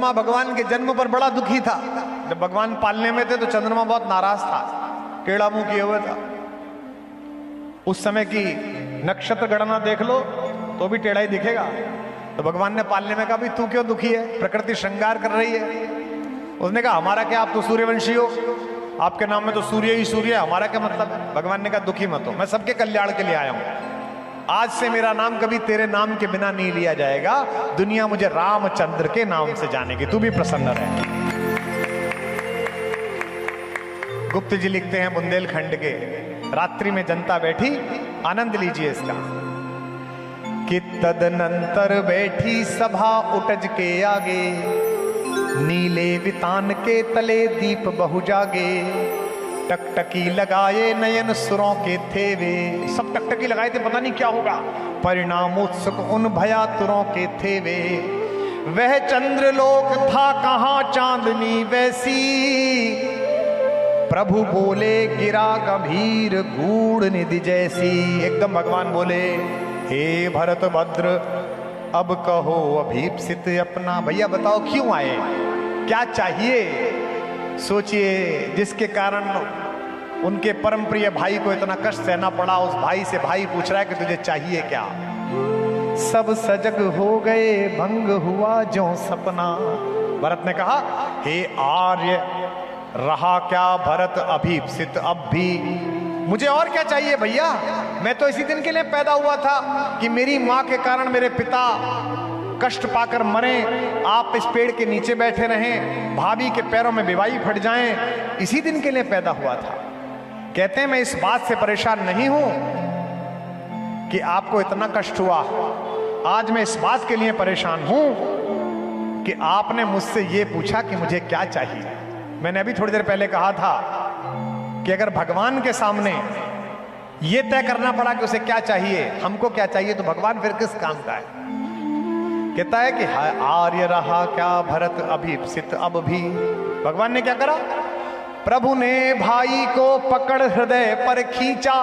चंद्रमा भगवान के जन्म पर बड़ा दुखी था। जब भगवान पालने में थे तो चंद्रमा बहुत नाराज था, टेढ़ा मुंह किए हुए था। उस समय की नक्षत्र गणना देख लो तो भी टेढ़ा ही दिखेगा। तो भगवान ने पालने में कहा भाई तू क्यों दुखी है, प्रकृति श्रृंगार कर रही है। उसने कहा हमारा क्या, आप तो सूर्यवंशी हो, आपके नाम में तो सूर्य ही सूर्य है, हमारा क्या मतलब है। भगवान ने कहा दुखी मत हो, मैं सबके कल्याण के लिए आया हूं। आज से मेरा नाम कभी तेरे नाम के बिना नहीं लिया जाएगा, दुनिया मुझे रामचंद्र के नाम से जानेगी, तू भी प्रसन्न रहे। गुप्त जी लिखते हैं बुंदेलखंड के, रात्रि में जनता बैठी, आनंद लीजिए इसका, कि तदनंतर बैठी सभा उटज के आगे, नीले वितान के तले दीप बहु जागे, टकटकी लगाए नयन सुरों के थे वे, सब टकटकी लगाए थे, पता नहीं क्या होगा, परिणाम उत्सुक उन भयातुरों के थे वे, वह चंद्रलोक था कहां चांदनी वैसी, प्रभु बोले गिरा गंभीर गूढ़ निधि जैसी। एकदम भगवान बोले, हे भरत भद्र अब कहो अभीप्सित अपना, भैया बताओ क्यों आए, क्या चाहिए। सोचिए जिसके कारण उनके परम प्रिय भाई को इतना कष्ट सहना पड़ा, उस भाई से भाई पूछ रहा है कि तुझे चाहिए क्या। सब सजग हो गए भंग हुआ जो सपना। भरत ने कहा, हे आर्य रहा क्या भरत अभीप्सित अब भी, मुझे और क्या चाहिए भैया, मैं तो इसी दिन के लिए पैदा हुआ था कि मेरी मां के कारण मेरे पिता कष्ट पाकर मरे, आप इस पेड़ के नीचे बैठे रहें, भाभी के पैरों में बिवाई फट जाएं, इसी दिन के लिए पैदा हुआ था। कहते हैं मैं इस बात से परेशान नहीं हूं कि आपको इतना कष्ट हुआ, आज मैं इस बात के लिए परेशान हूं कि आपने मुझसे ये पूछा कि मुझे क्या चाहिए। मैंने अभी थोड़ी देर पहले कहा था कि अगर भगवान के सामने ये तय करना पड़ा कि उसे क्या चाहिए, हमको क्या चाहिए, तो भगवान फिर किस काम का है। कहता है कि आर्य रहा क्या भरत अभीप्सित अब भी। भगवान ने क्या करा, प्रभु ने भाई को पकड़ हृदय पर खींचा,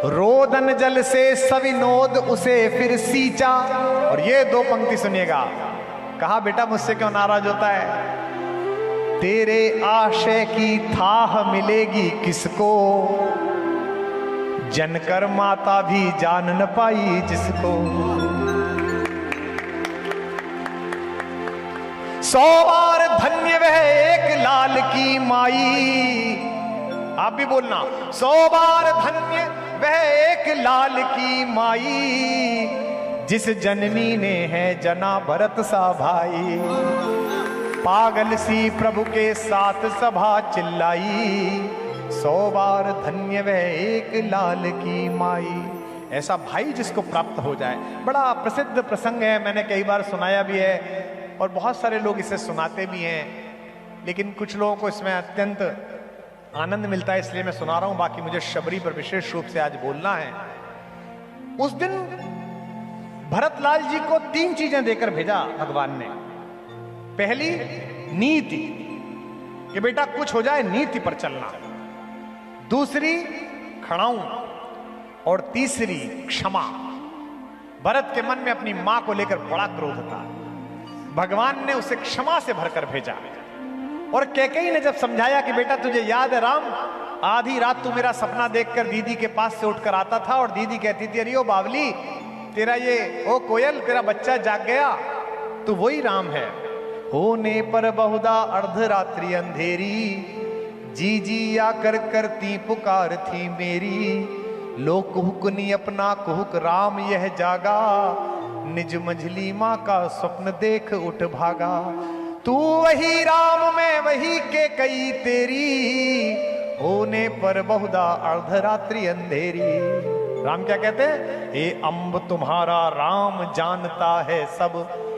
रोदन जल से सविनोद उसे फिर सींचा। और ये दो पंक्ति सुनिएगा, कहा बेटा मुझसे क्यों नाराज होता है, तेरे आशय की थाह मिलेगी किसको, जनकर माता भी जान न पाई जिसको। 100 बार धन्य वह एक लाल की माई, आप भी बोलना, 100 बार धन्य वह एक लाल की माई, जिस जननी ने है जना भरत सा भाई। पागल सी प्रभु के साथ सभा चिल्लाई, 100 बार धन्य वह एक लाल की माई। ऐसा भाई जिसको प्राप्त हो जाए, बड़ा प्रसिद्ध प्रसंग है, मैंने कई बार सुनाया भी है और बहुत सारे लोग इसे सुनाते भी हैं, लेकिन कुछ लोगों को इसमें अत्यंत आनंद मिलता है इसलिए मैं सुना रहा हूं। बाकी मुझे शबरी पर विशेष रूप से आज बोलना है। उस दिन भरतलाल जी को 3 चीजें देकर भेजा भगवान ने। पहली नीति, कि बेटा कुछ हो जाए नीति पर चलना। दूसरी खड़ाऊं, और तीसरी क्षमा। भरत के मन में अपनी मां को लेकर बड़ा क्रोध था, भगवान ने उसे क्षमा से भरकर भेजा। और कैकेयी ने जब समझाया कि बेटा तुझे याद है राम, आधी रात तू मेरा सपना देखकर दीदी के पास से उठकर आता था और दीदी कहती थी अरे ओ बावली तेरा ये, ओ कोयल तेरा बच्चा जाग गया, तू वही राम है। होने पर बहुधा अर्धरात्रि अंधेरी, जी जी आकर करती पुकार थी मेरी। लो कुहुकनी अपना कुहुक राम यह जागा, निज मंझली माँ का स्वप्न देख उठ भागा। तू वही राम मैं वही के कई तेरी, होने पर बहुधा अर्धरात्रि अंधेरी। राम क्या कहते हैं, हे अम्ब तुम्हारा राम जानता है सब,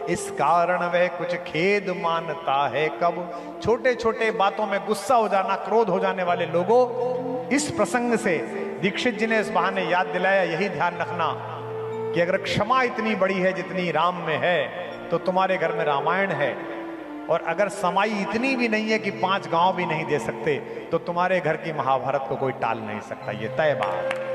इस कारण वह कुछ खेद मानता है कब। छोटे छोटे बातों में गुस्सा हो जाना, क्रोध हो जाने वाले लोगों, इस प्रसंग से दीक्षित जी ने इस बहाने याद दिलाया, यही ध्यान रखना कि अगर क्षमा इतनी बड़ी है जितनी राम में है तो तुम्हारे घर में रामायण है, और अगर समाई इतनी भी नहीं है कि 5 गांव भी नहीं दे सकते तो तुम्हारे घर की महाभारत को कोई टाल नहीं सकता। ये तय बात।